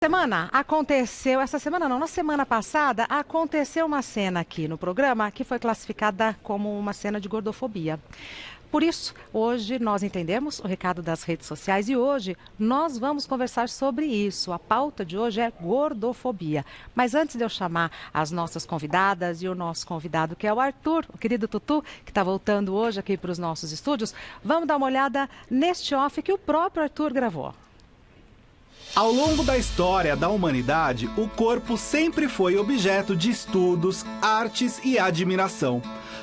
Na semana passada, aconteceu uma cena aqui no programa que foi classificada como uma cena de gordofobia. Por isso, hoje nós entendemos o recado das redes sociais e hoje nós vamos conversar sobre isso. A pauta de hoje é gordofobia. Mas antes de eu chamar as nossas convidadas e o nosso convidado, que é o Arthur, o querido Tutu, que está voltando hoje aqui para os nossos estúdios, vamos dar uma olhada neste off que o próprio Arthur gravou. Ao longo da história da humanidade, o corpo sempre foi objeto de estudos, artes e admiração.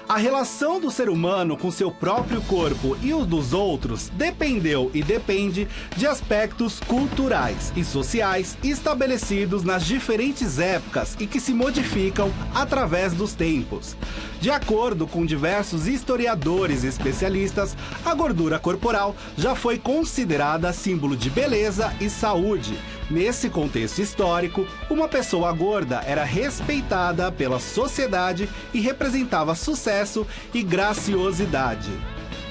A relação do ser humano com seu próprio corpo e o dos outros dependeu e depende de aspectos culturais e sociais estabelecidos nas diferentes épocas e que se modificam através dos tempos. De acordo com diversos historiadores e especialistas, a gordura corporal já foi considerada símbolo de beleza e saúde. Nesse contexto histórico, uma pessoa gorda era respeitada pela sociedade e representava sucesso e graciosidade.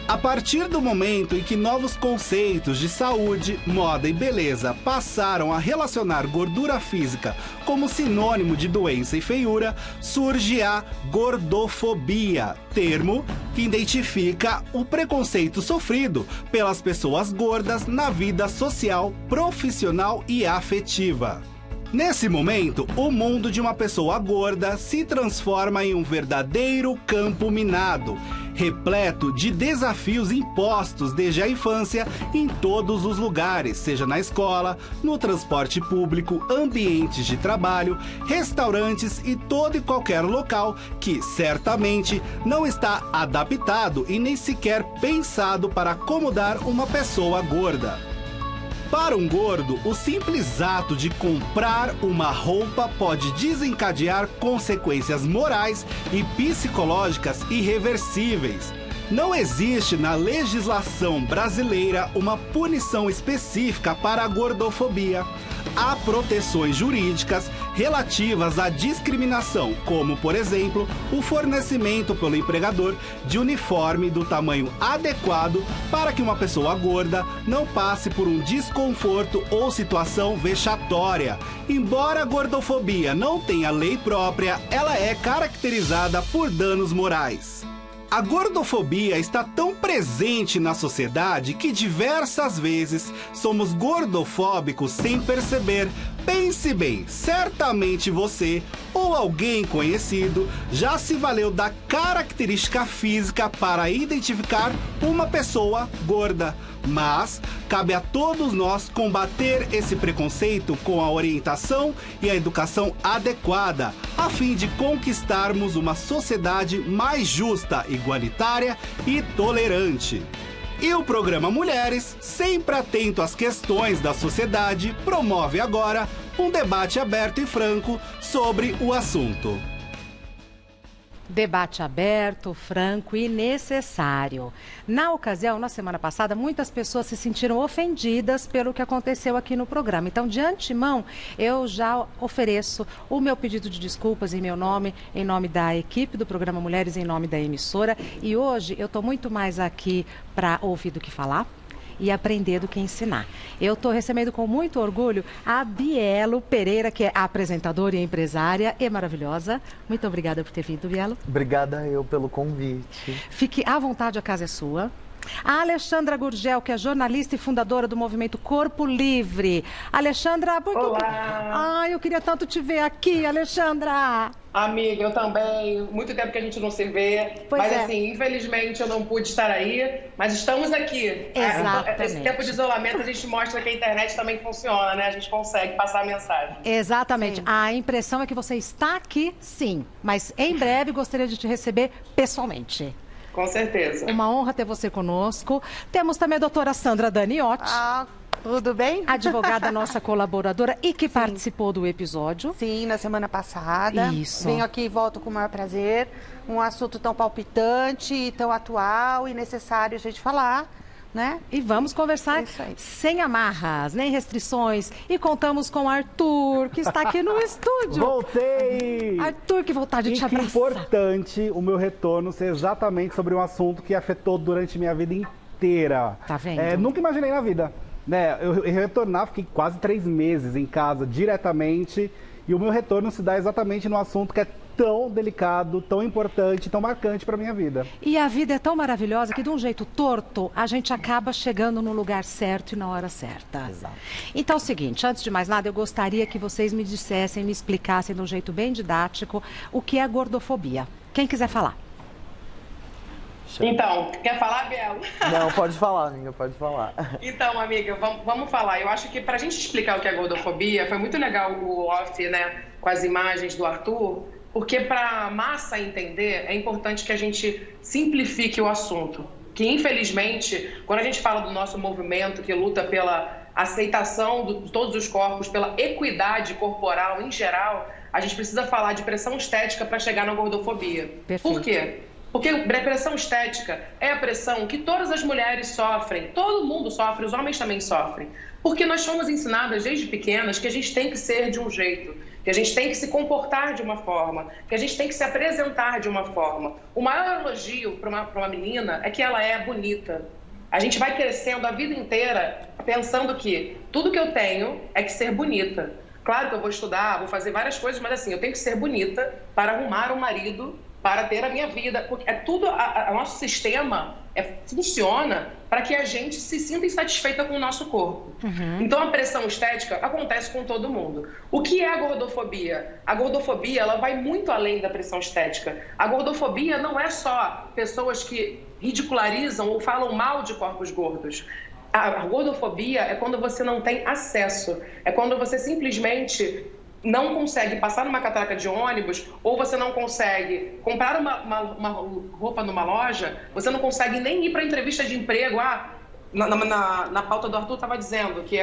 A partir do momento em que novos conceitos de saúde, moda e beleza passaram a relacionar gordura física como sinônimo de doença e feiura, surge a gordofobia, termo que identifica o preconceito sofrido pelas pessoas gordas na vida social, profissional e afetiva. Nesse momento, o mundo de uma pessoa gorda se transforma em um verdadeiro campo minado, repleto de desafios impostos desde a infância em todos os lugares, seja na escola, no transporte público, ambientes de trabalho, restaurantes e todo e qualquer local que, certamente, não está adaptado e nem sequer pensado para acomodar uma pessoa gorda. Para um gordo, o simples ato de comprar uma roupa pode desencadear consequências morais e psicológicas irreversíveis. Não existe na legislação brasileira uma punição específica para a gordofobia. Há proteções jurídicas relativas à discriminação, como, por exemplo, o fornecimento pelo empregador de uniforme do tamanho adequado para que uma pessoa gorda não passe por um desconforto ou situação vexatória. Embora a gordofobia não tenha lei própria, ela é caracterizada por danos morais. A gordofobia está tão presente na sociedade que diversas vezes somos gordofóbicos sem perceber. Pense bem, certamente você ou alguém conhecido já se valeu da característica física para identificar uma pessoa gorda. Mas cabe a todos nós combater esse preconceito com a orientação e a educação adequada, a fim de conquistarmos uma sociedade mais justa, igualitária e tolerante. E o programa Mulheres, sempre atento às questões da sociedade, promove agora um debate aberto e franco sobre o assunto. Debate aberto, franco e necessário. Na ocasião, na semana passada, muitas pessoas se sentiram ofendidas pelo que aconteceu aqui no programa. Então, de antemão, eu já ofereço o meu pedido de desculpas em meu nome, em nome da equipe do programa Mulheres, em nome da emissora. E hoje eu estou muito mais aqui para ouvir do que falar e aprender do que ensinar. Eu estou recebendo com muito orgulho a Bielo Pereira, que é apresentadora e empresária e maravilhosa. Muito obrigada por ter vindo, Bielo. Obrigada eu pelo convite. Fique à vontade, a casa é sua. A Alexandra Gurgel, que é jornalista e fundadora do movimento Corpo Livre. Alexandra, por que... Olá! Ai, eu queria tanto te ver aqui, Alexandra! Amiga, eu também. Muito tempo que a gente não se vê. Pois mas, é. assim, infelizmente eu não pude estar aí. Mas estamos aqui. Exatamente. Esse tempo de isolamento a gente mostra que a internet também funciona, né? A gente consegue passar a mensagem. Exatamente. Sim. A impressão é que você está aqui, sim. Mas em breve gostaria de te receber pessoalmente. Com certeza. Uma honra ter você conosco. Temos também a doutora Sandra Daniotti. Tudo bem? Advogada nossa colaboradora e que participou do episódio. Sim, na semana passada. Isso. Venho aqui e volto com o maior prazer. Um assunto tão palpitante, tão atual e necessário a gente falar, né? E vamos conversar sem amarras, nem restrições. E contamos com o Arthur, que está aqui no estúdio. Voltei! Arthur, que vontade de te Que abraçar. importante o meu retorno ser exatamente sobre um assunto que afetou durante minha vida inteira. Tá vendo? Nunca imaginei na vida né? Eu retornar, fiquei quase 3 meses em casa diretamente, e o meu retorno se dá exatamente no assunto que é tão delicado, tão importante, tão marcante para minha vida. E a vida é tão maravilhosa que de um jeito torto, a gente acaba chegando no lugar certo e na hora certa. Exato. Então é o seguinte, antes de mais nada, eu gostaria que vocês me dissessem, me explicassem de um jeito bem didático o que é gordofobia. Quem quiser falar. Então, quer falar, Bielo? Não, pode falar, amiga, pode falar. Então, amiga, vamos falar. Eu acho que pra gente explicar o que é gordofobia, foi muito legal o off, né, com as imagens do Arthur, porque para a massa entender, é importante que a gente simplifique o assunto. Que, infelizmente, quando a gente fala do nosso movimento que luta pela aceitação de todos os corpos, pela equidade corporal em geral, a gente precisa falar de pressão estética para chegar na gordofobia. Perfeito. Por quê? Porque a pressão estética é a pressão que todas as mulheres sofrem, todo mundo sofre, os homens também sofrem. Porque nós fomos ensinadas desde pequenas que a gente tem que ser de um jeito, que a gente tem que se comportar de uma forma, que a gente tem que se apresentar de uma forma. O maior elogio para uma menina é que ela é bonita. A gente vai crescendo a vida inteira pensando que tudo que eu tenho é que ser bonita. Claro que eu vou estudar, vou fazer várias coisas, mas assim, eu tenho que ser bonita para arrumar um marido, para ter a minha vida, porque é tudo, o nosso sistema funciona para que a gente se sinta insatisfeita com o nosso corpo. Então a pressão estética acontece com todo mundo. O que é a gordofobia? A gordofobia, ela vai muito além da pressão estética. A gordofobia não é só pessoas que ridicularizam ou falam mal de corpos gordos. A gordofobia é quando você não tem acesso, é quando você simplesmente não consegue passar numa catraca de ônibus, ou você não consegue comprar uma roupa numa loja, você não consegue nem ir para entrevista de emprego. Na pauta do Arthur estava dizendo que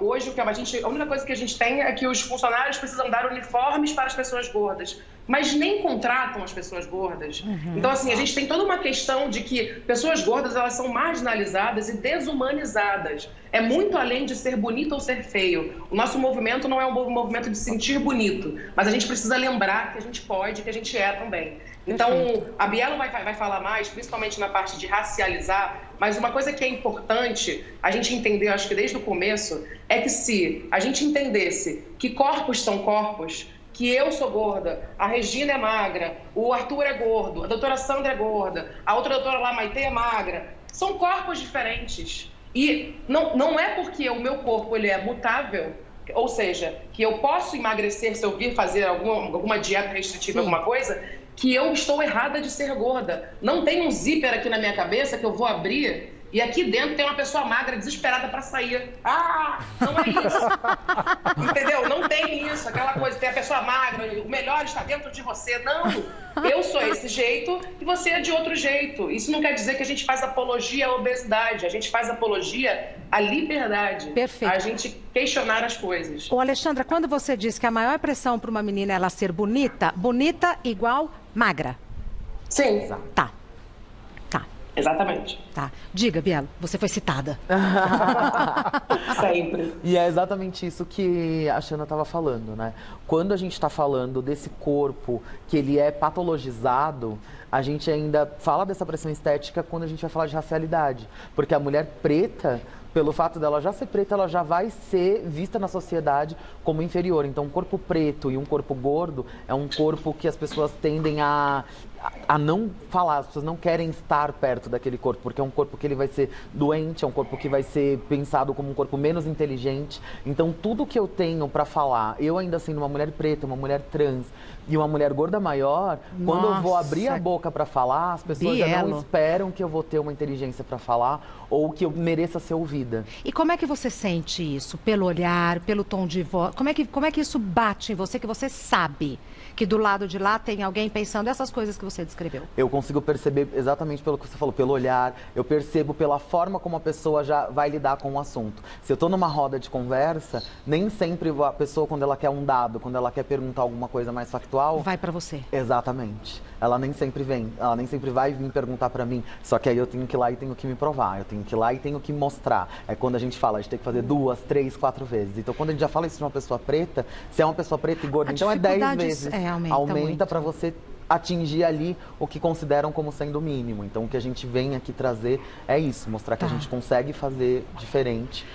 hoje a única coisa que a gente tem é que os funcionários precisam dar uniformes para as pessoas gordas, mas nem contratam as pessoas gordas. Então, assim, a gente tem toda uma questão de que pessoas gordas, elas são marginalizadas e desumanizadas. É muito além de ser bonito ou ser feio. O nosso movimento não é um movimento de sentir bonito, mas a gente precisa lembrar que a gente pode, que a gente é também. Então, a Bielo vai falar mais, principalmente na parte de racializar, mas uma coisa que é importante a gente entender, acho que desde o começo, é que se a gente entendesse que corpos são corpos, que eu sou gorda, a Regina é magra, o Arthur é gordo, a doutora Sandra é gorda, a outra doutora lá, Maitê, é magra, são corpos diferentes. E não é porque o meu corpo ele é mutável, ou seja, que eu posso emagrecer se eu vir fazer alguma dieta restritiva, alguma coisa, que eu estou errada de ser gorda. Não tem um zíper aqui na minha cabeça que eu vou abrir e aqui dentro tem uma pessoa magra desesperada para sair. Não é isso. Entendeu? Não tem isso, aquela coisa, tem a pessoa magra, o melhor está dentro de você. Não, eu sou esse jeito e você é de outro jeito. Isso não quer dizer que a gente faz apologia à obesidade, a gente faz apologia à liberdade. Perfeito. A gente questionar as coisas. Ô, Alexandra, quando você diz que a maior pressão para uma menina é ela ser bonita, bonita igual magra. Sim. Tá. Exatamente. Tá. Diga, Bielo, você foi citada. Sempre. E é exatamente isso que a Xana estava falando, né? Quando a gente está falando desse corpo que ele é patologizado, a gente ainda fala dessa pressão estética quando a gente vai falar de racialidade. Porque a mulher preta, pelo fato dela já ser preta, ela já vai ser vista na sociedade como inferior. Então, um corpo preto e um corpo gordo é um corpo que as pessoas tendem a não falar, as pessoas não querem estar perto daquele corpo, porque é um corpo que ele vai ser doente, é um corpo que vai ser pensado como um corpo menos inteligente. Então, tudo que eu tenho para falar, eu ainda sendo uma mulher preta, uma mulher trans e uma mulher gorda maior, quando eu vou abrir a boca para falar, as pessoas já não esperam que eu vou ter uma inteligência para falar ou que eu mereça ser ouvida. E como é que você sente isso? Pelo olhar, pelo tom de voz? Como é que isso bate em você, que você sabe que do lado de lá tem alguém pensando essas coisas que você descreveu? Eu consigo perceber exatamente pelo que você falou, pelo olhar, eu percebo pela forma como a pessoa já vai lidar com o assunto. Se eu estou numa roda de conversa, nem sempre a pessoa, quando ela quer um dado, quando ela quer perguntar alguma coisa mais factual... vai para você. Exatamente. Ela nem sempre vem, ela nem sempre vai vir perguntar para mim, só que aí eu tenho que ir lá e tenho que me provar, eu tenho que ir lá e tenho que mostrar. É quando a gente fala, a gente tem que fazer 2, 3, 4 vezes. Então, quando a gente já fala isso de uma pessoa preta, se é uma pessoa preta e gorda, então é 10 vezes. Aumenta para você atingir ali o que consideram como sendo o mínimo. Então, o que a gente vem aqui trazer é isso, mostrar que a gente consegue fazer diferente.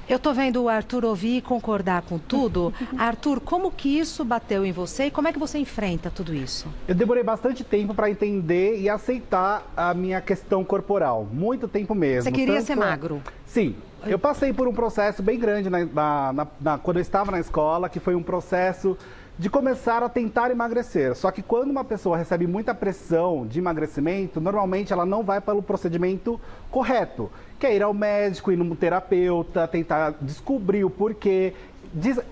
Eu tô vendo o Arthur ouvir e concordar com tudo. Arthur, como que isso bateu em você e como é que você enfrenta tudo isso? Eu demorei bastante tempo para entender e aceitar a minha questão corporal. Muito tempo mesmo. Você queria ser magro? Sim. Eu passei por um processo bem grande quando eu estava na escola, que foi um processo de começar a tentar emagrecer. Só que quando uma pessoa recebe muita pressão de emagrecimento, normalmente ela não vai pelo procedimento correto, que é ir ao médico, ir no terapeuta, tentar descobrir o porquê,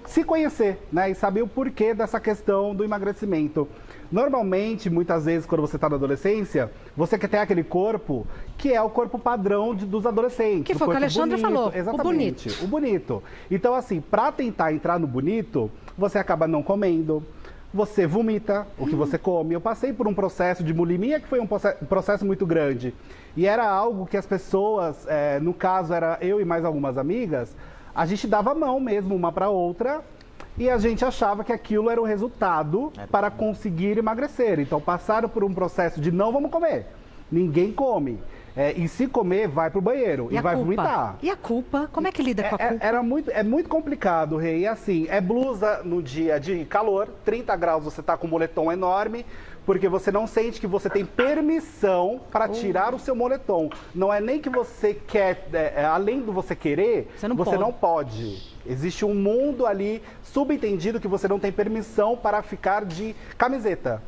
se conhecer, né? E saber o porquê dessa questão do emagrecimento. Normalmente, muitas vezes, quando você está na adolescência, você quer ter aquele corpo que é o corpo padrão dos adolescentes. Que foi o que a Alexandra falou, exatamente, o bonito. Então, assim, para tentar entrar no bonito, você acaba não comendo, você vomita o que você come. Eu passei por um processo de bulimia que foi um processo muito grande. E era algo que as pessoas, no caso era eu e mais algumas amigas, a gente dava a mão mesmo uma para outra e a gente achava que aquilo era o resultado para conseguir emagrecer. Então passaram por um processo de não vamos comer, ninguém come. E se comer, vai pro banheiro e vai vomitar. E a culpa? Como é que lida com a culpa? É muito complicado, Rei. E assim, é blusa no dia de calor, 30 graus, você tá com um moletom enorme, porque você não sente que você tem permissão para tirar o seu moletom. Não é nem que você quer, além do você querer, você não pode. Existe um mundo ali subentendido que você não tem permissão para ficar de camiseta.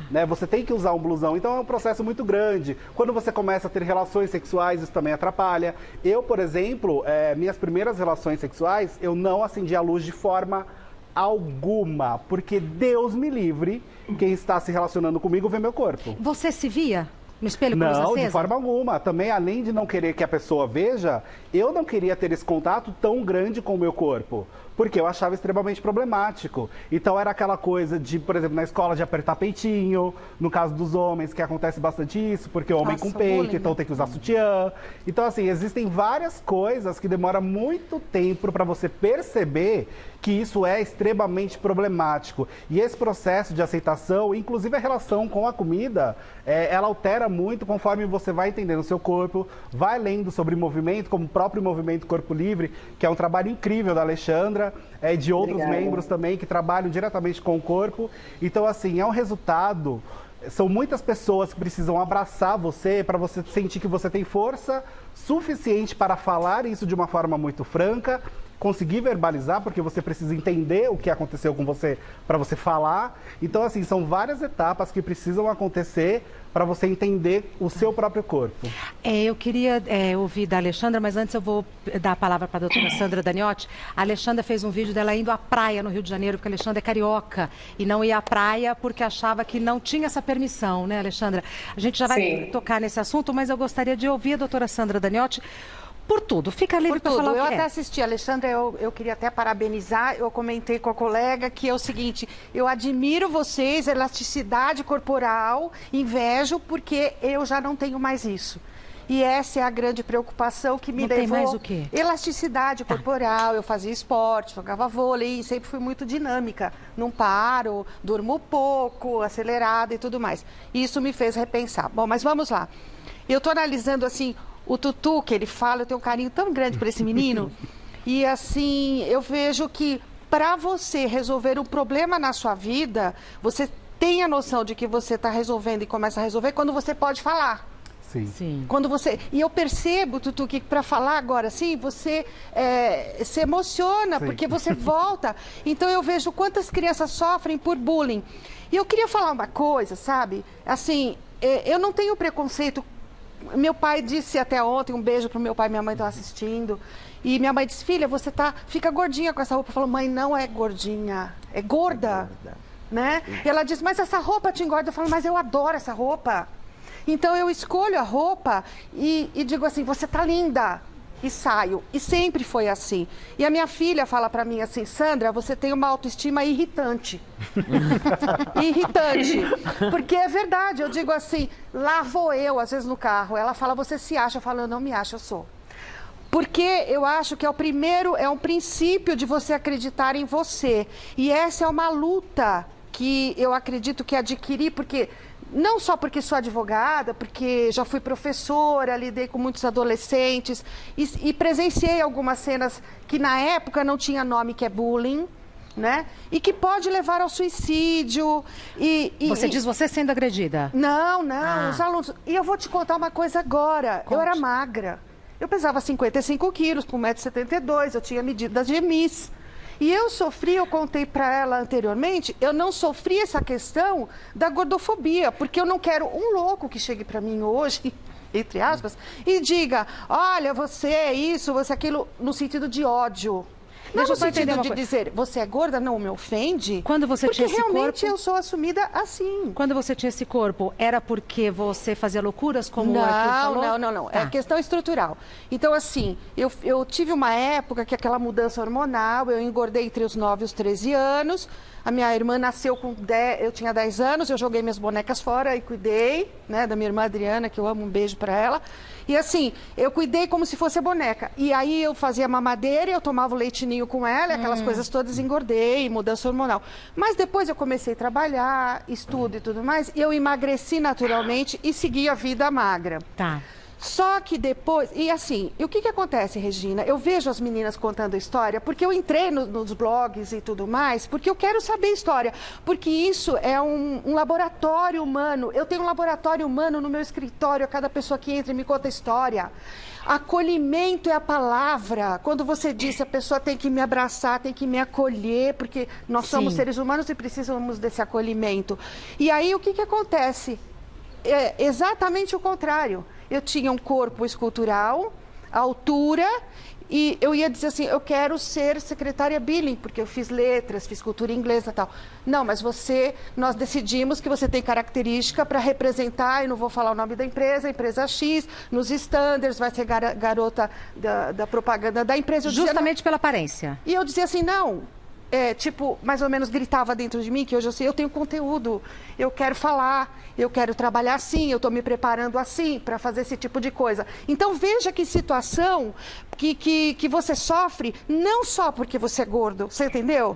Né? Você tem que usar um blusão, então é um processo muito grande. Quando você começa a ter relações sexuais, isso também atrapalha. Eu, por exemplo, minhas primeiras relações sexuais, eu não acendi a luz de forma alguma, porque Deus me livre, quem está se relacionando comigo vê meu corpo. Você se via no espelho com luz acesa? Não, de forma alguma. Também, além de não querer que a pessoa veja, eu não queria ter esse contato tão grande com o meu corpo, porque eu achava extremamente problemático. Então era aquela coisa de, por exemplo, na escola de apertar peitinho, no caso dos homens, que acontece bastante isso, porque homem com peito, então tem que usar sutiã. Então, assim, existem várias coisas que demoram muito tempo para você perceber que isso é extremamente problemático. E esse processo de aceitação, inclusive a relação com a comida, ela altera muito conforme você vai entendendo o seu corpo, vai lendo sobre movimento, como o próprio movimento Corpo Livre, que é um trabalho incrível da Alexandra, e de outros membros também que trabalham diretamente com o corpo. Então, assim, é um resultado. São muitas pessoas que precisam abraçar você para você sentir que você tem força suficiente para falar isso de uma forma muito franca, conseguir verbalizar, porque você precisa entender o que aconteceu com você para você falar. Então, assim, são várias etapas que precisam acontecer para você entender o seu próprio corpo. Eu queria ouvir da Alexandra, mas antes eu vou dar a palavra para a doutora Sandra Daniotti. A Alexandra fez um vídeo dela indo à praia no Rio de Janeiro, porque a Alexandra é carioca e não ia à praia porque achava que não tinha essa permissão, né, Alexandra? A gente já vai tocar nesse assunto, mas eu gostaria de ouvir a doutora Sandra Daniotti. Por tudo, fica livre para falar o que Eu até assisti, Alexandra, eu queria até parabenizar, eu comentei com a colega que é o seguinte, eu admiro vocês, elasticidade corporal, invejo, porque eu já não tenho mais isso. E essa é a grande preocupação que me levou... Tem mais o quê? Elasticidade corporal, eu fazia esporte, jogava vôlei, sempre fui muito dinâmica. Não paro, durmo pouco, acelerada e tudo mais. Isso me fez repensar. Bom, mas vamos lá. Eu estou analisando, assim... O Tutu, que ele fala, eu tenho um carinho tão grande por esse menino. E assim, eu vejo que para você resolver um problema na sua vida, você tem a noção de que você está resolvendo e começa a resolver quando você pode falar. Sim. Quando você... E eu percebo, Tutu, que para falar agora, assim, você se emociona, porque você volta. Então eu vejo quantas crianças sofrem por bullying. E eu queria falar uma coisa, sabe? Assim, eu não tenho preconceito. Meu pai disse até ontem, um beijo pro meu pai, minha mãe estão assistindo. E minha mãe disse, filha, você fica gordinha com essa roupa. Eu falo, mãe, não é gordinha, é gorda. Né? E ela disse, mas essa roupa te engorda. Eu falo, mas eu adoro essa roupa. Então eu escolho a roupa e digo assim, você tá linda. E saio. E sempre foi assim. E a minha filha fala pra mim assim, Sandra, você tem uma autoestima irritante. Irritante. Porque é verdade, eu digo assim, lá vou eu, às vezes no carro. Ela fala, você se acha? Eu falo, eu não me acho, eu sou. Porque eu acho que é um princípio de você acreditar em você. E essa é uma luta que eu acredito que adquiri, porque não só porque sou advogada, porque já fui professora, lidei com muitos adolescentes e presenciei algumas cenas que na época não tinha nome, que é bullying, né? E que pode levar ao suicídio. Você diz você sendo agredida? Não, os alunos... E eu vou te contar uma coisa agora. Conte. Eu era magra. Eu pesava 55 quilos, por 1,72 m, eu tinha medidas de Miss. E eu sofri, eu contei para ela anteriormente, eu não sofri essa questão da gordofobia, porque eu não quero um louco que chegue para mim hoje, entre aspas, e diga, olha, você é isso, você é aquilo, no sentido de ódio. Não no sentido de dizer, você é gorda, não me ofende. Quando você tinha esse corpo... Porque realmente eu sou assumida assim. Quando você tinha esse corpo, era porque você fazia loucuras, como o Arthur falou? Não. Tá. É questão estrutural. Então, assim, eu tive uma época que aquela mudança hormonal, eu engordei entre os 9 e os 13 anos. A minha irmã nasceu com 10, eu tinha 10 anos, eu joguei minhas bonecas fora e cuidei, né, da minha irmã Adriana, que eu amo, um beijo para ela. E assim, eu cuidei como se fosse a boneca. E aí eu fazia mamadeira, eu tomava o leitinho com ela, aquelas coisas todas, engordei, mudança hormonal. Mas depois eu comecei a trabalhar, estudo e tudo mais, e eu emagreci naturalmente e segui a vida magra. Tá. Só que depois, e assim, e o que acontece, Regina? Eu vejo as meninas contando a história, porque eu entrei nos blogs e tudo mais, porque eu quero saber a história, porque isso é um laboratório humano. Eu tenho um laboratório humano no meu escritório, a cada pessoa que entra e me conta a história. Acolhimento é a palavra. Quando você disse, a pessoa tem que me abraçar, tem que me acolher, porque nós somos seres humanos e precisamos desse acolhimento. E aí, o que acontece? É exatamente o contrário. Eu tinha um corpo escultural, altura, e eu ia dizer assim, eu quero ser secretária billing, porque eu fiz letras, fiz cultura inglesa e tal. Não, mas nós decidimos que você tem característica para representar, e não vou falar o nome da empresa, a empresa X, nos standards, vai ser garota da propaganda da empresa. Justamente pela aparência. E eu dizia assim, não... tipo, mais ou menos gritava dentro de mim, que hoje eu sei, eu tenho conteúdo, eu quero falar, eu quero trabalhar assim, eu estou me preparando assim para fazer esse tipo de coisa. Então veja que situação que você sofre, não só porque você é gordo, você entendeu?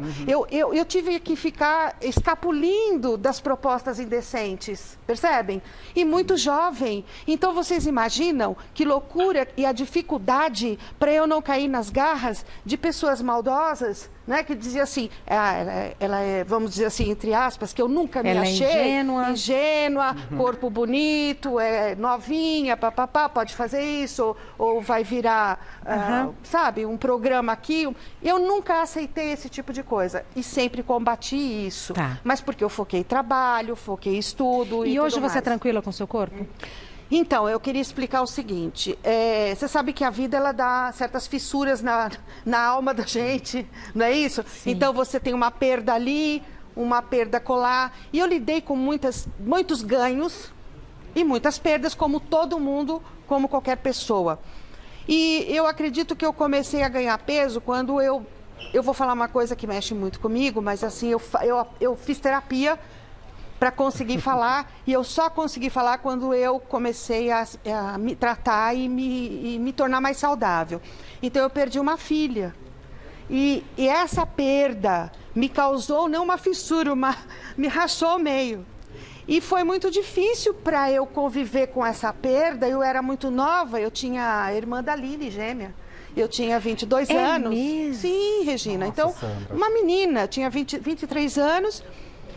Eu tive que ficar escapulindo das propostas indecentes, percebem? E muito jovem. Então vocês imaginam que loucura e a dificuldade para eu não cair nas garras de pessoas maldosas, né, que dizia assim, ela é, vamos dizer assim, entre aspas, que eu nunca me achei ingênua, corpo bonito, novinha, papapá, pode fazer isso, ou vai virar, sabe, um programa aqui. Eu nunca aceitei esse tipo de coisa e sempre combati isso. Tá. Mas porque eu foquei trabalho, foquei estudo e hoje tudo você mais. é tranquila com o seu corpo? Então, eu queria explicar o seguinte, você sabe que a vida, ela dá certas fissuras na alma da gente, não é isso? Sim. Então, você tem uma perda ali, uma perda colar, e eu lidei com muitos ganhos e muitas perdas, como todo mundo, como qualquer pessoa. E eu acredito que eu comecei a ganhar peso quando eu vou falar uma coisa que mexe muito comigo, mas assim, eu fiz terapia para conseguir falar, e eu só consegui falar quando eu comecei a me tratar e me tornar mais saudável. Então, eu perdi uma filha. E essa perda me causou, não uma fissura, me rachou ao meio. E foi muito difícil para eu conviver com essa perda. Eu era muito nova, eu tinha a irmã da Lili, gêmea. Eu tinha 22 anos. Mesmo? Sim, Regina. Nossa, então, Sandra. uma menina, tinha 23 anos.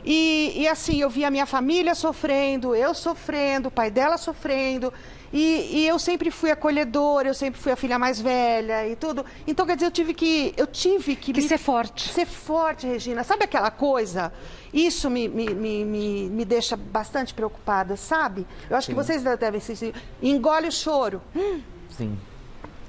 E assim, eu via a minha família sofrendo, eu sofrendo, o pai dela sofrendo. E eu sempre fui acolhedora, eu sempre fui a filha mais velha e tudo. Então, quer dizer, eu tive que ser forte. Ser forte, Regina. Sabe aquela coisa? Isso me deixa bastante preocupada, sabe? Eu acho que vocês devem sentir. Engole o choro. Sim.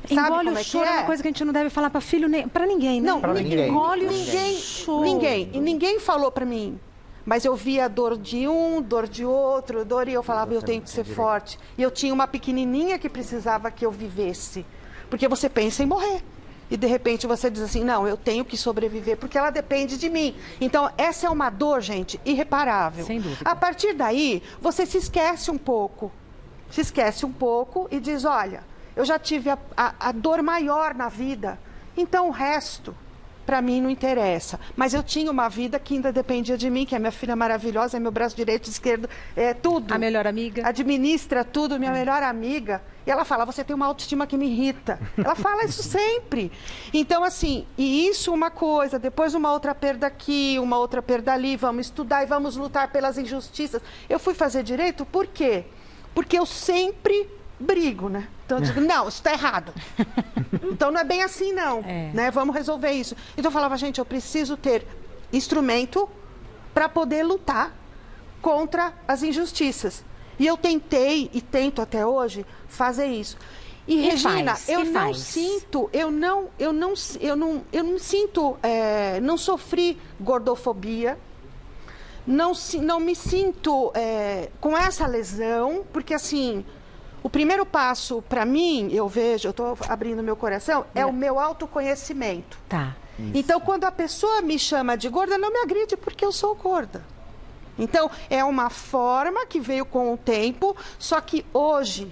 Sabe Engole como o choro é uma coisa que a gente não deve falar para filho, para ninguém, né? Não, Pra ninguém. Engole o choro. Ninguém. E ninguém falou pra mim. Mas eu via a dor de um, dor de outro, dor, e eu falava, eu tenho que ser forte. E eu tinha uma pequenininha que precisava que eu vivesse. Porque você pensa em morrer. E de repente você diz assim, não, eu tenho que sobreviver, porque ela depende de mim. Então, essa é uma dor, gente, irreparável. Sem dúvida. A partir daí, você se esquece um pouco. Se esquece um pouco e diz, olha, eu já tive a dor maior na vida. Então, o resto para mim não interessa. Mas eu tinha uma vida que ainda dependia de mim, que é minha filha maravilhosa, é meu braço direito, esquerdo, é tudo. A melhor amiga. Administra tudo, minha melhor amiga. E ela fala, você tem uma autoestima que me irrita. Ela fala isso sempre. Então, assim, e isso uma coisa, depois uma outra perda aqui, uma outra perda ali, vamos estudar e vamos lutar pelas injustiças. Eu fui fazer direito por quê? Porque eu sempre brigo, né? Então eu digo, não, isso está errado. Então não é bem assim, não. Né? Vamos resolver isso. Então eu falava, gente, eu preciso ter instrumento para poder lutar contra as injustiças. E eu tentei, e tento até hoje, fazer isso. E Regina, não sofri gordofobia. Não me sinto com essa lesão, porque assim, o primeiro passo para mim, eu estou abrindo meu coração, é o meu autoconhecimento. Tá. Isso. Então, quando a pessoa me chama de gorda, não me agride porque eu sou gorda. Então, é uma forma que veio com o tempo, só que hoje,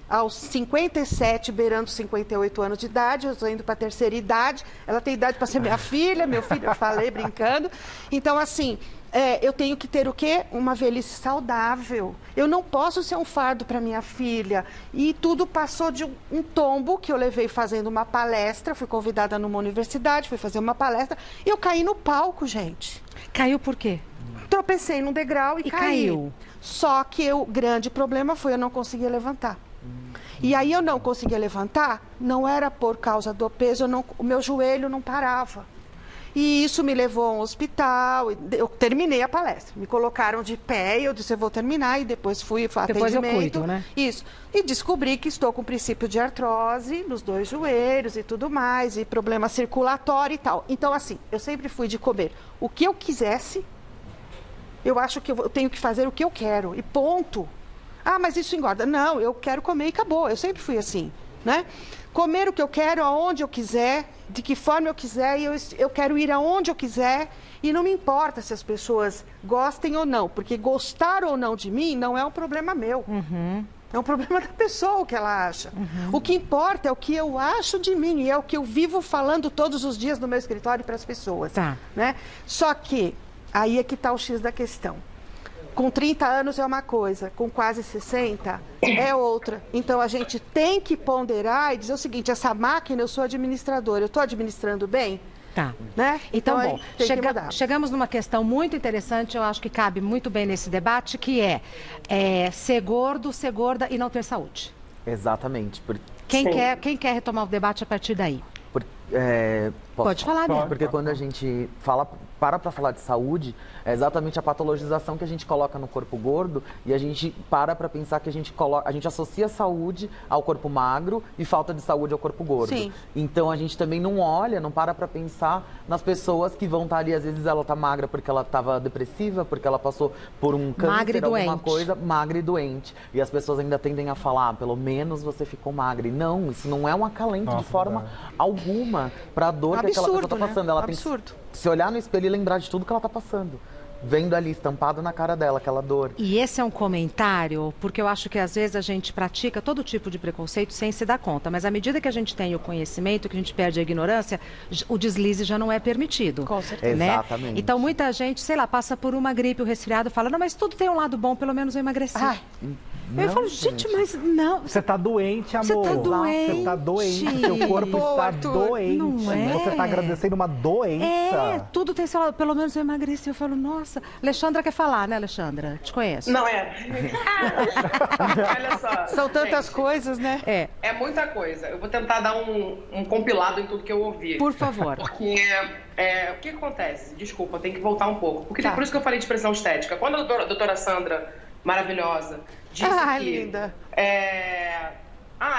aos 57, beirando 58 anos de idade, eu estou indo para a terceira idade, ela tem idade para ser minha filha, meu filho, eu falei brincando. Então, assim, eu tenho que ter o quê? Uma velhice saudável. Eu não posso ser um fardo para minha filha. E tudo passou de um tombo que eu levei fazendo uma palestra, fui convidada numa universidade, fui fazer uma palestra, e eu caí no palco, gente. Caiu por quê? Tropecei num degrau e caiu. Só que o grande problema foi eu não conseguir levantar. E aí eu não conseguia levantar, não era por causa do peso, o meu joelho não parava. E isso me levou a um hospital, eu terminei a palestra. Me colocaram de pé e eu disse, eu vou terminar, e depois fui para atendimento. Depois eu cuido, né? Isso. E descobri que estou com princípio de artrose nos 2 joelhos e tudo mais, e problema circulatório e tal. Então, assim, eu sempre fui de comer o que eu quisesse, eu acho que eu tenho que fazer o que eu quero, e ponto. Ah, mas isso engorda. Não, eu quero comer e acabou. Eu sempre fui assim, né? Comer o que eu quero, aonde eu quiser, de que forma eu quiser, e eu quero ir aonde eu quiser, e não me importa se as pessoas gostem ou não, porque gostar ou não de mim não é um problema meu. É um problema da pessoa o que ela acha. O que importa é o que eu acho de mim, e é o que eu vivo falando todos os dias no meu escritório para as pessoas. Tá. Né? Só que, aí é que está o X da questão. Com 30 anos é uma coisa, com quase 60 é outra. Então, a gente tem que ponderar e dizer o seguinte, essa máquina, eu sou administradora, eu estou administrando bem? Tá. Né? Então, bom, chegamos numa questão muito interessante, eu acho que cabe muito bem nesse debate, que é ser gordo, ser gorda e não ter saúde. Exatamente. Quem quer retomar o debate a partir daí? Pode falar, né? Porque quando a gente para falar de saúde, é exatamente a patologização que a gente coloca no corpo gordo, e a gente para pensar que a gente associa saúde ao corpo magro e falta de saúde ao corpo gordo. Sim. Então a gente também não olha, não para pensar nas pessoas que vão estar ali, às vezes ela está magra porque ela estava depressiva, porque ela passou por um câncer, alguma coisa, magra e doente. E as pessoas ainda tendem a falar, pelo menos você ficou magra. E não, isso não é um acalento de forma alguma para a dor que aquela pessoa está passando. Ela tem que se olhar no espelho e lembrar de tudo que ela está passando. Vendo ali estampado na cara dela, aquela dor. E esse é um comentário, porque eu acho que às vezes a gente pratica todo tipo de preconceito sem se dar conta, mas à medida que a gente tem o conhecimento, que a gente perde a ignorância, o deslize já não é permitido. Com certeza. Né? Exatamente. Então muita gente, sei lá, passa por uma gripe, o resfriado, fala, não, mas tudo tem um lado bom, pelo menos eu emagreci. Eu falo, gente, mas não. Você tá doente, amor. Você tá doente. Você tá doente. Seu corpo está doente. Não é? Você tá agradecendo uma doença. Tudo tem seu lado. Pelo menos eu emagreci. Eu falo, nossa. Alexandra quer falar, né, Alexandra? Te conheço. Não é. Olha só. São tantas coisas, né? É muita coisa. Eu vou tentar dar um compilado em tudo que eu ouvi. Por favor. Porque o que acontece? Desculpa, eu tenho que voltar um pouco. Porque por isso que eu falei de expressão estética. Quando a doutora Sandra, maravilhosa, disse que... linda.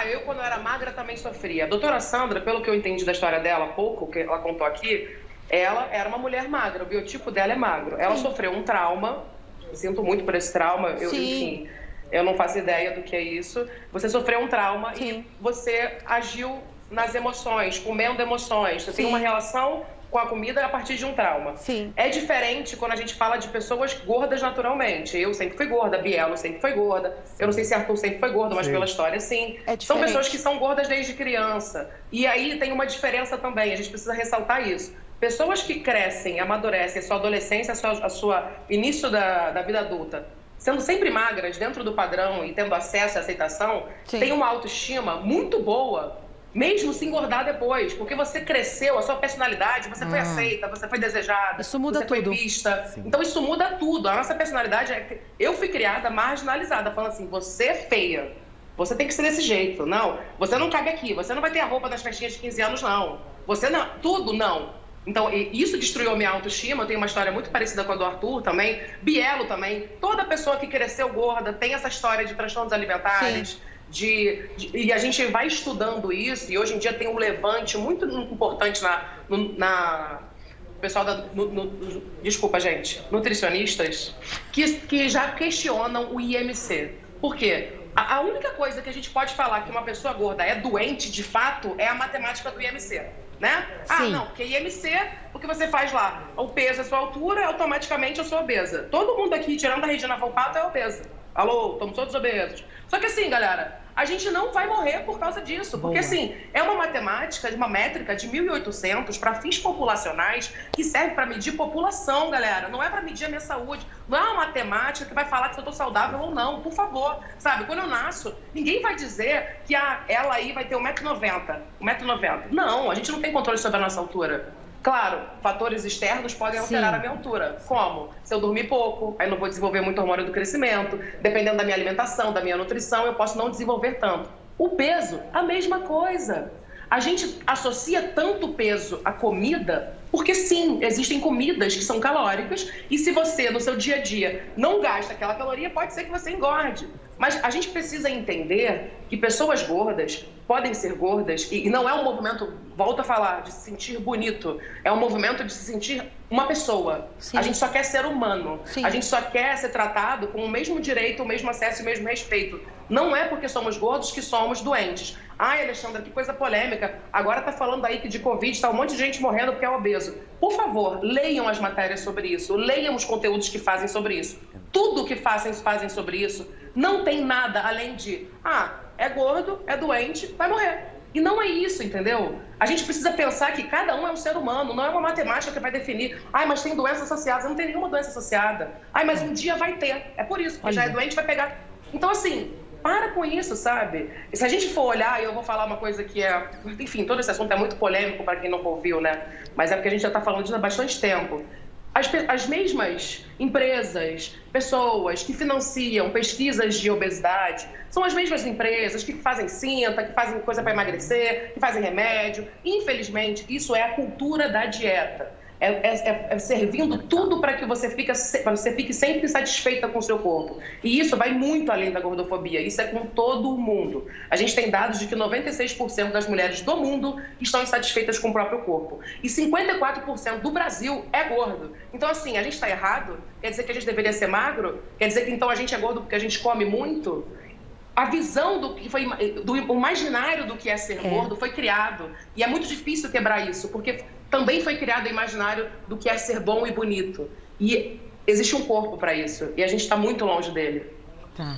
Eu quando eu era magra também sofria. A doutora Sandra, pelo que eu entendi da história dela, pouco que ela contou aqui, ela era uma mulher magra, o biotipo dela é magro. Ela sofreu um trauma, eu sinto muito por esse trauma, enfim, eu não faço ideia do que é isso. Você sofreu um trauma e você agiu nas emoções, comendo emoções. Você tem uma relação com a comida a partir de um trauma. Sim. É diferente quando a gente fala de pessoas gordas naturalmente. Eu sempre fui gorda, a Bielo sempre foi gorda. Eu não sei se Arthur sempre foi gordo, mas pela história, sim. São pessoas que são gordas desde criança. E aí tem uma diferença também, a gente precisa ressaltar isso. Pessoas que crescem, amadurecem a sua adolescência, a sua início da vida adulta, sendo sempre magras, dentro do padrão e tendo acesso à aceitação, tem uma autoestima muito boa, mesmo se engordar depois, porque você cresceu, a sua personalidade, você foi aceita, você foi desejada, isso muda você tudo. foi vista. Então isso muda tudo. A nossa personalidade eu fui criada marginalizada, falando assim, você é feia, você tem que ser desse jeito. Não, você não cabe aqui, você não vai ter a roupa das festinhas de 15 anos, não. Você não, tudo não. Então, isso destruiu a minha autoestima. Eu tenho uma história muito parecida com a do Arthur também. Bielo também. Toda pessoa que cresceu gorda tem essa história de transtornos alimentares. E a gente vai estudando isso. E hoje em dia tem um levante muito importante pessoal desculpa, gente. Nutricionistas que já questionam o IMC. Por quê? A única coisa que a gente pode falar que uma pessoa gorda é doente, de fato, é a matemática do IMC. Né? Ah, não, porque IMC, o que você faz lá? O peso é a sua altura, automaticamente eu sou obesa. Todo mundo aqui, tirando a Regina Volpato, é obesa. Alô, estamos todos obesos. Só que assim, galera, a gente não vai morrer por causa disso. Porque assim, é uma matemática, uma métrica de 1800 para fins populacionais que serve para medir população, galera. Não é para medir a minha saúde. Não é uma matemática que vai falar se eu estou saudável ou não, por favor. Sabe, quando eu nasço, ninguém vai dizer que ela aí vai ter 1,90m. 1,90m. Não, a gente não tem controle sobre a nossa altura. Claro, fatores externos podem alterar a minha altura. Como? Se eu dormir pouco, aí não vou desenvolver muito hormônio do crescimento. Dependendo da minha alimentação, da minha nutrição, eu posso não desenvolver tanto. O peso, a mesma coisa. A gente associa tanto peso à comida porque, sim, existem comidas que são calóricas e se você, no seu dia a dia, não gasta aquela caloria, pode ser que você engorde. Mas a gente precisa entender que pessoas gordas podem ser gordas e não é um movimento, volto a falar, de se sentir bonito. É um movimento de se sentir uma pessoa. Sim. A gente só quer ser humano. Sim. A gente só quer ser tratado com o mesmo direito, o mesmo acesso e o mesmo respeito. Não é porque somos gordos que somos doentes. Ai, Alexandra, que coisa polêmica. Agora tá falando aí que de Covid tá um monte de gente morrendo porque é obeso. Por favor, leiam as matérias sobre isso. Leiam os conteúdos que fazem sobre isso. Tudo que fazem sobre isso. Não tem nada além de, é gordo, é doente, vai morrer. E não é isso, entendeu? A gente precisa pensar que cada um é um ser humano, não é uma matemática que vai definir, mas tem doenças associadas. Não tem nenhuma doença associada. Mas um dia vai ter. É por isso, porque já é doente, vai pegar. Então, assim, para com isso, sabe? Se a gente for olhar, e eu vou falar uma coisa que é... Enfim, todo esse assunto é muito polêmico para quem não ouviu, né? Mas é porque a gente já está falando disso há bastante tempo. As mesmas empresas, pessoas que financiam pesquisas de obesidade, são as mesmas empresas que fazem cinta, que fazem coisa para emagrecer, que fazem remédio. Infelizmente, isso é a cultura da dieta. É servindo tudo para que você fique sempre satisfeita com o seu corpo. E isso vai muito além da gordofobia. Isso é com todo o mundo. A gente tem dados de que 96% das mulheres do mundo estão insatisfeitas com o próprio corpo. E 54% do Brasil é gordo. Então, assim, a gente está errado? Quer dizer que a gente deveria ser magro? Quer dizer que então a gente é gordo porque a gente come muito? A visão do imaginário do que é ser gordo foi criado. E é muito difícil quebrar isso, porque também foi criado o imaginário do que é ser bom e bonito. E existe um corpo para isso. E a gente está muito longe dele. Tá.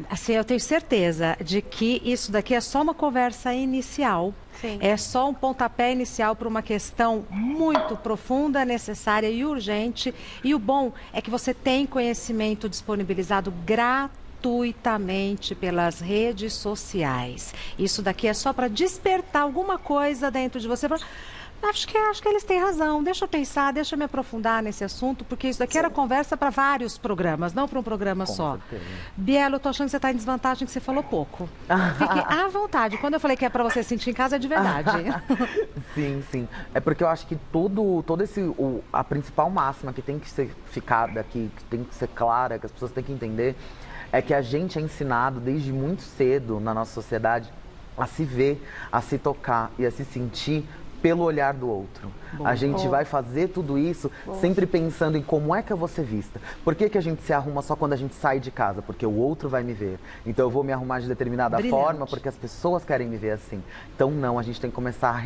Assim, eu tenho certeza de que isso daqui é só uma conversa inicial. Sim. É só um pontapé inicial para uma questão muito profunda, necessária e urgente. E o bom é que você tem conhecimento disponibilizado gratuitamente pelas redes sociais. Isso daqui é só para despertar alguma coisa dentro de você. Acho que eles têm razão. Deixa eu pensar, deixa eu me aprofundar nesse assunto, porque isso daqui era conversa para vários programas, não para um programa só. Bielo, eu tô achando que você está em desvantagem, que você falou pouco. Fique à vontade. Quando eu falei que é para você sentir em casa, é de verdade. Sim, sim. É porque eu acho que a principal máxima que tem que ser ficada aqui, que tem que ser clara, que as pessoas têm que entender, é que a gente é ensinado desde muito cedo na nossa sociedade a se ver, a se tocar e a se sentir pelo olhar do outro. A gente vai fazer tudo isso sempre pensando em como é que eu vou ser vista. Por que a gente se arruma só quando a gente sai de casa? Porque o outro vai me ver. Então eu vou me arrumar de determinada forma porque as pessoas querem me ver assim. Então não, a gente tem que começar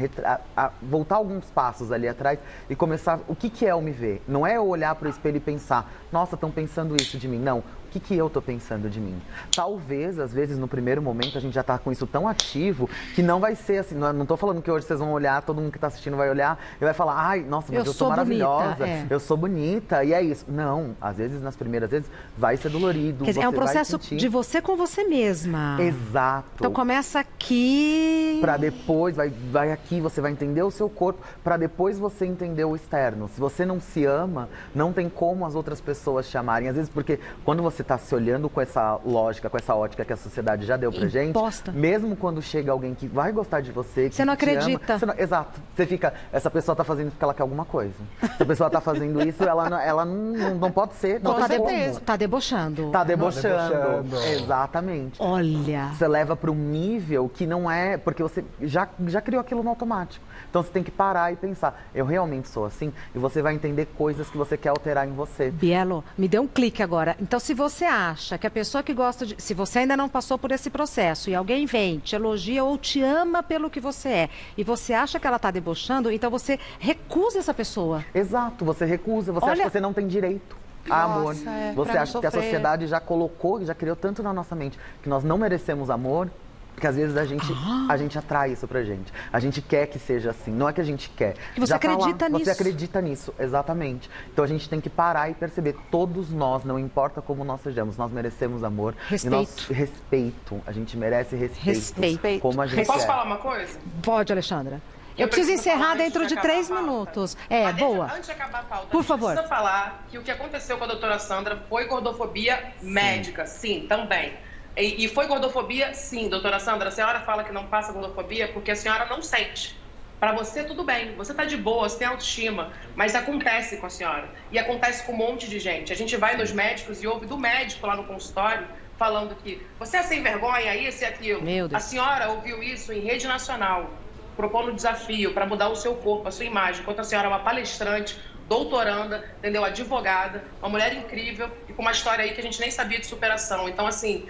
a voltar alguns passos ali atrás e começar... O que é o me ver? Não é eu olhar para o espelho e pensar, nossa, estão pensando isso de mim. Não. O que eu estou pensando de mim? Talvez, às vezes, no primeiro momento, a gente já está com isso tão ativo que não vai ser assim. Não estou falando que hoje vocês vão olhar, todo mundo que está assistindo vai olhar e vai falar, ai, nossa, mas eu sou maravilhosa, bonita, eu sou bonita, e é isso. Não, às vezes, nas primeiras vezes, vai ser dolorido. Quer dizer, é um processo de você com você mesma. Exato. Então começa aqui... Para depois, vai aqui, você vai entender o seu corpo, para depois você entender o externo. Se você não se ama, não tem como as outras pessoas te amarem. Às vezes, porque quando você está se olhando com essa lógica, com essa ótica que a sociedade já deu pra gente, mesmo quando chega alguém que vai gostar de você, que você não acredita. Ama, exato. Você fica, essa pessoa tá fazendo porque ela quer alguma coisa. Se a pessoa tá fazendo isso, ela não pode ser. Não tá debochando. Tá debochando. Exatamente. Olha. Você leva para um nível que não é, porque você já criou aquilo no automático. Então você tem que parar e pensar, eu realmente sou assim? E você vai entender coisas que você quer alterar em você. Bielo, me deu um clique agora. Então se você acha que a pessoa que gosta de... Se você ainda não passou por esse processo e alguém vem, te elogia ou te ama pelo que você é, e você acha que ela está debochando, então você recusa essa pessoa. Exato, você recusa, você acha que você não tem direito a amor. Você acha que a sociedade já colocou, já criou tanto na nossa mente que nós não merecemos amor. Porque às vezes a gente atrai isso pra gente. A gente quer que seja assim. Não é que a gente quer. E você acredita nisso. Você acredita nisso, exatamente. Então a gente tem que parar e perceber. Todos nós, não importa como nós sejamos, nós merecemos amor. Respeito. Respeito. A gente merece respeito. Como a gente Posso falar uma coisa? Pode, Alexandra. Eu preciso encerrar dentro de 3 minutos. Boa. Antes de acabar a pauta, por favor. Precisa falar que o que aconteceu com a doutora Sandra foi gordofobia médica. Sim, também. E foi gordofobia? Sim, doutora Sandra. A senhora fala que não passa gordofobia porque a senhora não sente. Para você, tudo bem. Você tá de boa, você tem autoestima. Mas acontece com a senhora. E acontece com um monte de gente. A gente vai nos médicos e ouve do médico lá no consultório falando que você é sem vergonha, isso e aquilo. Meu Deus. A senhora ouviu isso em rede nacional, propondo desafio para mudar o seu corpo, a sua imagem. Enquanto a senhora é uma palestrante, doutoranda, entendeu? Advogada, uma mulher incrível e com uma história aí que a gente nem sabia de superação. Então, assim,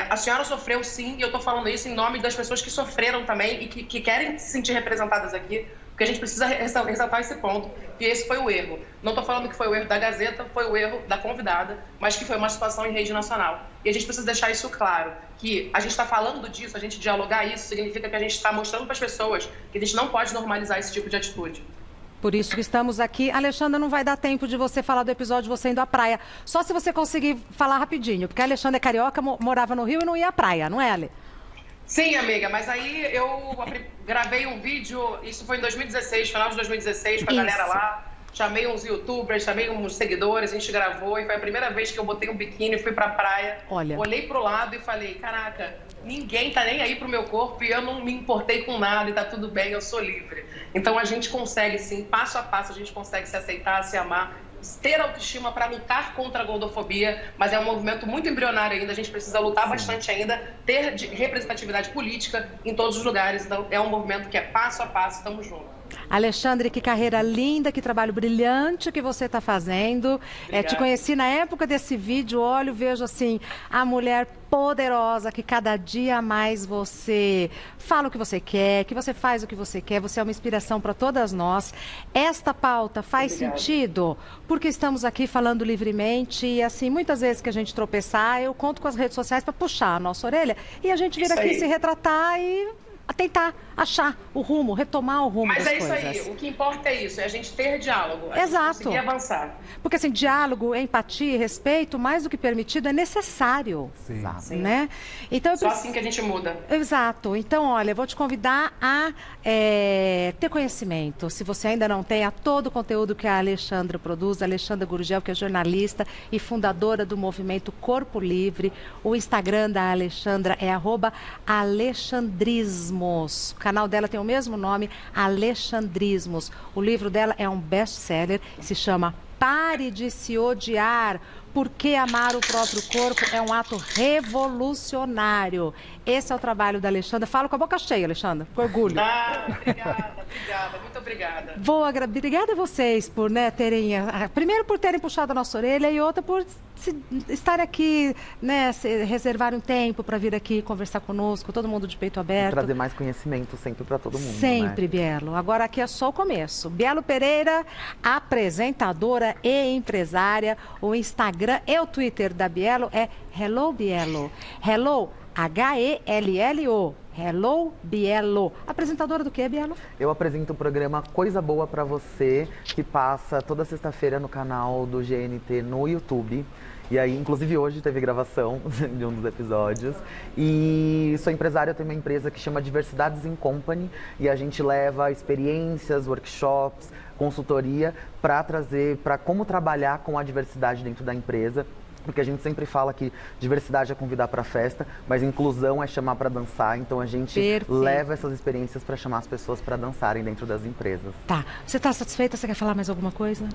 a senhora sofreu sim, e eu tô falando isso em nome das pessoas que sofreram também e que querem se sentir representadas aqui, porque a gente precisa ressaltar esse ponto, que esse foi o erro. Não tô falando que foi o erro da Gazeta, foi o erro da convidada, mas que foi uma situação em rede nacional. E a gente precisa deixar isso claro, que a gente está falando disso, a gente dialogar isso, significa que a gente está mostrando para as pessoas que a gente não pode normalizar esse tipo de atitude. Por isso que estamos aqui. Alexandra, não vai dar tempo de você falar do episódio de você indo à praia. Só se você conseguir falar rapidinho, porque a Alexandra é carioca, morava no Rio e não ia à praia, não é, Ale? Sim, amiga, mas aí eu gravei um vídeo, isso foi em 2016, final de 2016, com a galera lá. Chamei uns youtubers, chamei uns seguidores, a gente gravou e foi a primeira vez que eu botei um biquíni, fui pra praia. Olha. Olhei pro lado e falei, caraca, ninguém tá nem aí pro meu corpo e eu não me importei com nada e tá tudo bem, eu sou livre. Então a gente consegue sim, passo a passo, a gente consegue se aceitar, se amar, ter autoestima para lutar contra a gordofobia, mas é um movimento muito embrionário ainda, a gente precisa lutar bastante ainda, ter representatividade política em todos os lugares, então é um movimento que é passo a passo, estamos juntos. Alexandre, que carreira linda, que trabalho brilhante que você está fazendo. Te conheci na época desse vídeo, olho, vejo assim, a mulher poderosa, que cada dia mais você fala o que você quer, que você faz o que você quer, você é uma inspiração para todas nós. Esta pauta faz sentido porque estamos aqui falando livremente e assim, muitas vezes que a gente tropeçar, eu conto com as redes sociais para puxar a nossa orelha e a gente vir aqui se retratar e tentar achar o rumo, retomar o rumo das coisas. Mas é isso aí, o que importa é isso, é a gente ter diálogo, Exato. Conseguir avançar. Porque assim, diálogo, empatia e respeito, mais do que permitido, é necessário. Sim. Né? Então, só assim que a gente muda. Exato. Então, olha, eu vou te convidar a ter conhecimento. Se você ainda não tem, a todo o conteúdo que a Alexandra produz, a Alexandra Gurgel, que é jornalista e fundadora do movimento Corpo Livre. O Instagram da Alexandra é @alexandrismos. O canal dela tem o mesmo nome, Alexandrismos. O livro dela é um best-seller, se chama Pare de se odiar, porque amar o próprio corpo é um ato revolucionário. Esse é o trabalho da Alexandra. Falo com a boca cheia, Alexandra, com orgulho. Obrigada, muito obrigada. Obrigada a vocês por terem, primeiro por terem puxado a nossa orelha e outra por estar aqui, reservar um tempo para vir aqui conversar conosco, todo mundo de peito aberto. E trazer mais conhecimento sempre para todo mundo. Sempre, Bielo. Agora aqui é só o começo. Bielo Pereira, apresentadora e empresária. O Instagram e o Twitter da Bielo é Hello Bielo. Hello, H-E-L-L-O. Hello Bielo. Apresentadora do que, Bielo? Eu apresento o programa Coisa Boa Pra Você, que passa toda sexta-feira no canal do GNT no YouTube. E aí, inclusive hoje teve gravação de um dos episódios. E sou empresária, eu tenho uma empresa que chama Diversidades in Company. E a gente leva experiências, workshops, consultoria para trazer para como trabalhar com a diversidade dentro da empresa. Porque a gente sempre fala que diversidade é convidar para festa, mas inclusão é chamar para dançar. Então a gente leva essas experiências para chamar as pessoas para dançarem dentro das empresas. Tá. Você está satisfeita? Você quer falar mais alguma coisa?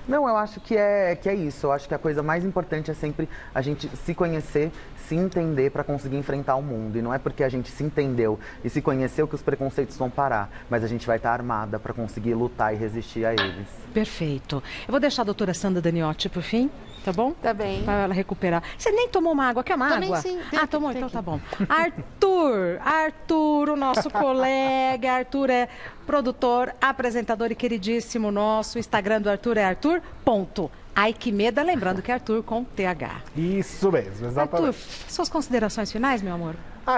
Não, eu acho que é isso. Eu acho que a coisa mais importante é sempre a gente se conhecer, se entender para conseguir enfrentar o mundo. E não é porque a gente se entendeu e se conheceu que os preconceitos vão parar, mas a gente vai estar armada para conseguir lutar e resistir a eles. Perfeito. Eu vou deixar a doutora Sandra Daniotti por fim, tá bom? Tá bem. Para ela recuperar. Você nem tomou uma água, quer uma Tomei, água? sim. Tomou, então tá bom. Arthur, o nosso colega. Arthur é produtor, apresentador e queridíssimo nosso. O Instagram do Arthur é Arthur.Aikimeda, lembrando que é Arthur com TH. Isso mesmo, exatamente. Arthur, suas considerações finais, meu amor?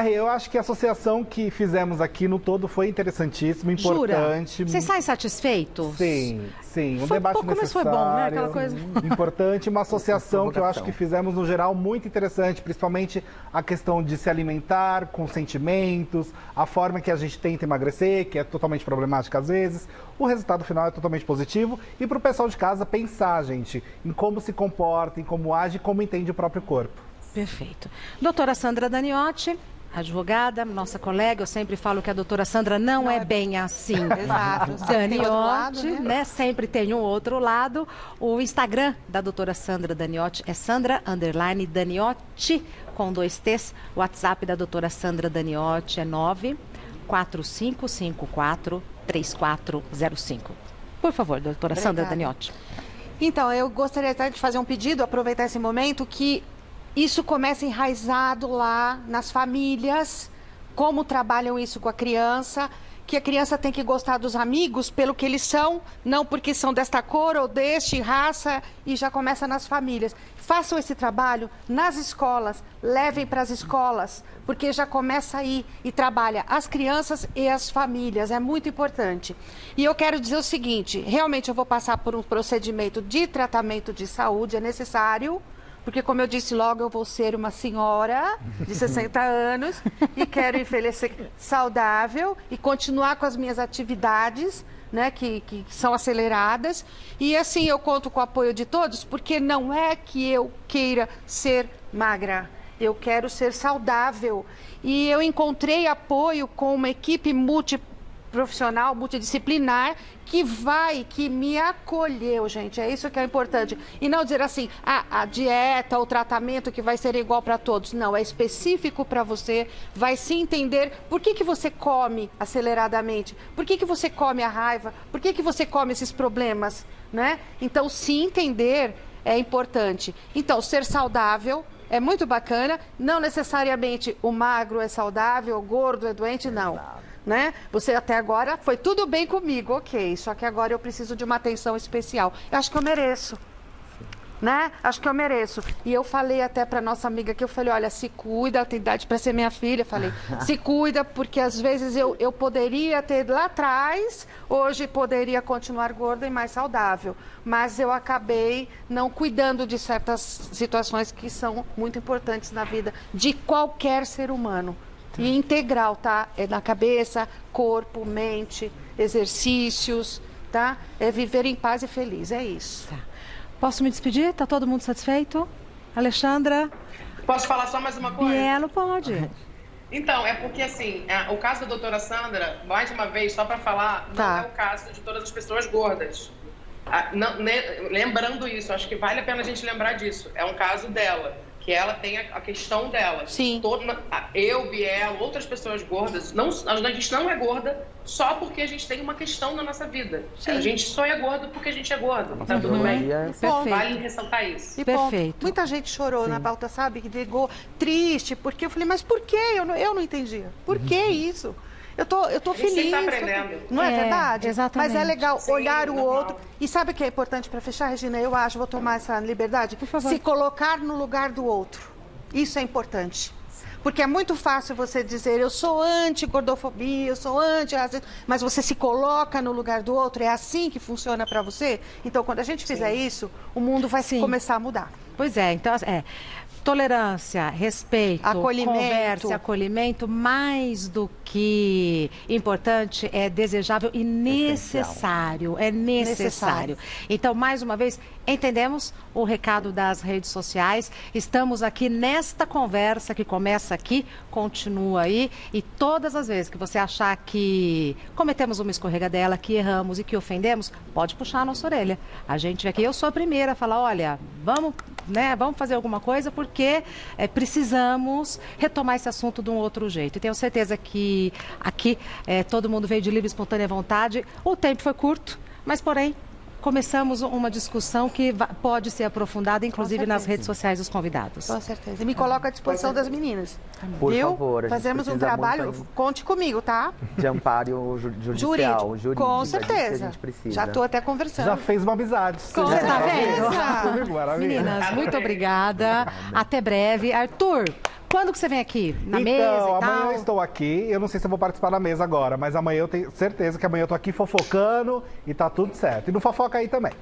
Eu acho que a associação que fizemos aqui no todo foi interessantíssima, importante. Jura? Vocês saem satisfeitos? Sim. Um debate necessário. Foi bom, né? Aquela coisa. Importante, uma associação que eu acho que fizemos no geral muito interessante, principalmente a questão de se alimentar com sentimentos, a forma que a gente tenta emagrecer, que é totalmente problemática às vezes. O resultado final é totalmente positivo. E para o pessoal de casa pensar, gente, em como se comporta, em como age, como entende o próprio corpo. Perfeito. Doutora Sandra Daniotti, advogada, nossa colega, eu sempre falo que a doutora Sandra não é bem assim. Exato. Daniotti, né? Sempre tem um outro lado. O Instagram da doutora Sandra Daniotti é Sandra_Daniotti, com 2 T's. O WhatsApp da doutora Sandra Daniotti é 945543405. Por favor, doutora Sandra Daniotti. Então, eu gostaria até de fazer um pedido, aproveitar esse momento, que isso começa enraizado lá nas famílias, como trabalham isso com a criança, que a criança tem que gostar dos amigos pelo que eles são, não porque são desta cor ou deste, raça, e já começa nas famílias. Façam esse trabalho nas escolas, levem para as escolas, porque já começa aí e trabalha as crianças e as famílias, é muito importante. E eu quero dizer o seguinte, realmente eu vou passar por um procedimento de tratamento de saúde, é necessário, porque, como eu disse logo, eu vou ser uma senhora de 60 anos e quero envelhecer saudável e continuar com as minhas atividades, né, que são aceleradas. E, assim, eu conto com o apoio de todos, porque não é que eu queira ser magra, eu quero ser saudável. E eu encontrei apoio com uma equipe multiprofissional, multidisciplinar, que me acolheu, gente. É isso que é importante. E não dizer assim, a dieta, o tratamento que vai ser igual para todos. Não, é específico para você, vai se entender por que você come aceleradamente, por que você come a raiva, por que você come esses problemas, né? Então, se entender é importante. Então, ser saudável é muito bacana, não necessariamente o magro é saudável, o gordo é doente, não. Né? Você até agora foi tudo bem comigo, ok, só que agora eu preciso de uma atenção especial. Eu acho que eu mereço, né? Acho que eu mereço. E eu falei até para nossa amiga que eu falei, olha, se cuida, ela tem idade para ser minha filha, falei, se cuida, porque às vezes eu poderia ter lá atrás, hoje poderia continuar gorda e mais saudável, mas eu acabei não cuidando de certas situações que são muito importantes na vida de qualquer ser humano. E integral, tá? É na cabeça, corpo, mente, exercícios, tá? É viver em paz e feliz, é isso. Tá. Posso me despedir? Tá todo mundo satisfeito? Alexandra? Posso falar só mais uma coisa? Bielo, pode. Então, é porque assim, o caso da doutora Sandra, mais uma vez, só para falar, não é o caso de todas as pessoas gordas. Lembrando isso, acho que vale a pena a gente lembrar disso. É um caso dela, que ela tem a questão dela. Sim. Eu, Biel, outras pessoas gordas, a gente não é gorda só porque a gente tem uma questão na nossa vida. Sim. A gente só é gordo porque a gente é gordo. Tá tudo bem? Perfeito. Vale ressaltar isso. E ponto. Perfeito. Muita gente chorou na pauta, sabe? Que ligou triste, porque eu falei, mas por quê? Eu não entendia. Por que isso? Eu tô A gente feliz. sempre tá aprendendo. Não é, É, verdade? exatamente. Mas é legal Sim, olhar o normal. outro. E sabe o que é importante para fechar, Regina? Eu acho, vou tomar essa liberdade. Por favor. Se colocar no lugar do outro. Isso é importante. Porque é muito fácil você dizer, eu sou anti-gordofobia, eu sou anti-racismo, mas você se coloca no lugar do outro, é assim que funciona para você? Então, quando a gente fizer isso, o mundo vai começar a mudar. Pois é, então, tolerância, respeito, Acolhimento. conversa e acolhimento, mais do que importante, é desejável e necessário. É necessário. Então, mais uma vez, entendemos o recado das redes sociais. Estamos aqui nesta conversa que começa aqui, continua aí. E todas as vezes que você achar que cometemos uma escorregadela, que erramos e que ofendemos, pode puxar a nossa orelha. A gente aqui, eu sou a primeira a falar, olha, vamos fazer alguma coisa porque precisamos retomar esse assunto de um outro jeito. E tenho certeza que aqui todo mundo veio de livre e espontânea vontade. O tempo foi curto, mas porém começamos uma discussão que pode ser aprofundada, inclusive nas redes sociais dos convidados. Com certeza. E me coloco à disposição das meninas. Por Viu? favor, a gente Fazemos um precisa trabalho, muito conte comigo, tá? de amparo judicial, jurídico. Com é disso que certeza. a gente precisa. Já estou até conversando. Já fez uma amizade. Você tá vendo? Comigo, maravilha. Meninas, muito obrigada. Até breve. Arthur, quando que você vem aqui? Na mesa e Então, tal? amanhã eu estou aqui. Eu não sei se eu vou participar da mesa agora, mas amanhã eu tenho certeza que amanhã eu tô aqui fofocando e tá tudo certo. E no Fofoca aí também.